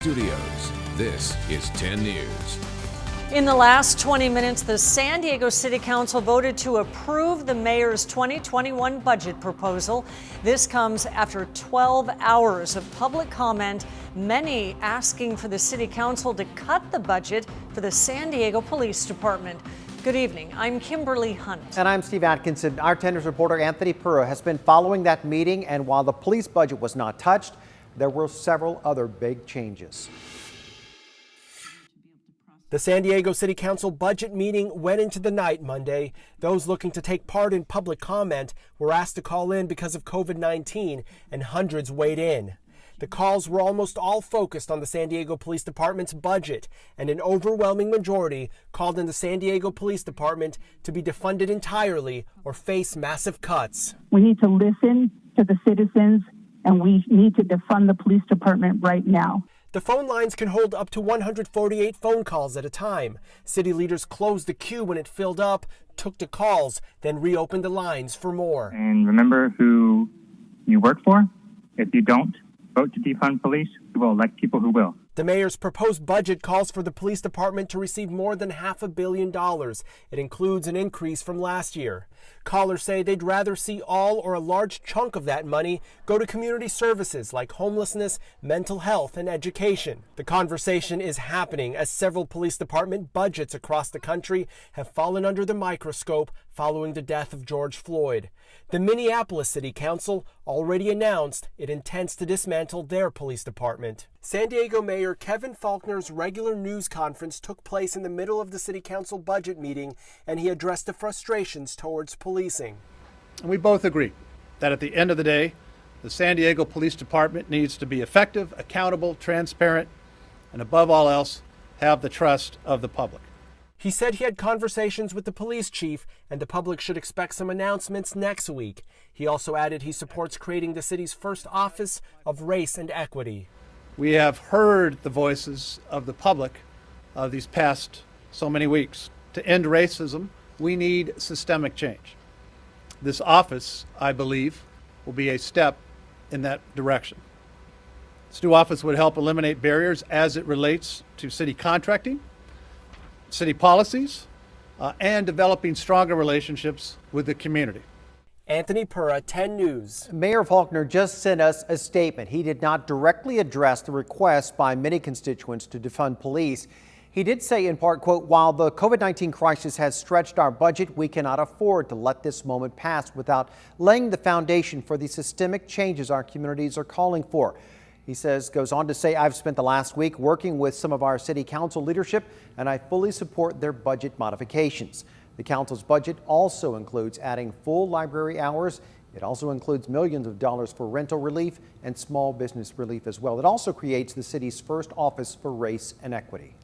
Studios. This is 10 News. In the last 20 minutes, the San Diego City Council voted to approve the mayor's 2021 budget proposal. This comes after 12 hours of public comment, many asking for the City Council to cut the budget for the San Diego Police Department. Good evening. I'm Kimberly Hunt. And I'm Steve Atkinson. Our 10 News reporter Anthony Pura has been following that meeting, and while the police budget was not touched, there were several other big changes. The San Diego City Council budget meeting went into the night Monday. Those looking to take part in public comment were asked to call in because of COVID-19, and hundreds weighed in. The calls were almost all focused on the San Diego Police Department's budget, and an overwhelming majority called on the San Diego Police Department to be defunded entirely or face massive cuts. We need to listen to the citizens, and we need to defund the police department right now. The phone lines can hold up to 148 phone calls at a time. City leaders closed the queue when it filled up, took the calls, then reopened the lines for more. And remember who you work for. If you don't vote to defund police, we will elect people who will. The mayor's proposed budget calls for the police department to receive more than $500 million. It includes an increase from last year. Callers say they'd rather see all or a large chunk of that money go to community services like homelessness, mental health, and education. The conversation is happening as several police department budgets across the country have fallen under the microscope following the death of George Floyd. The Minneapolis City Council already announced it intends to dismantle their police department. San Diego Mayor Kevin Faulconer's regular news conference took place in the middle of the City Council budget meeting, and he addressed the frustrations towards policing. And we both agree that at the end of the day, the San Diego Police Department needs to be effective, accountable, transparent, and above all else, have the trust of the public. He said he had conversations with the police chief and the public should expect some announcements next week. He also added he supports creating the city's first office of race and equity. We have heard the voices of the public these past so many weeks. To end racism, we need systemic change. This office, I believe, will be a step in that direction. This new office would help eliminate barriers as it relates to city contracting, city policies, and developing stronger relationships with the community. Anthony Pura, 10 News. Mayor Faulconer just sent us a statement. He did not directly address the request by many constituents to defund police. He did say in part, quote, "While the COVID-19 crisis has stretched our budget, we cannot afford to let this moment pass without laying the foundation for the systemic changes our communities are calling for." He goes on to say, "I've spent the last week working with some of our city council leadership, and I fully support their budget modifications." The council's budget also includes adding full library hours. It also includes millions of dollars for rental relief and small business relief as well. It also creates the city's first office for race and equity.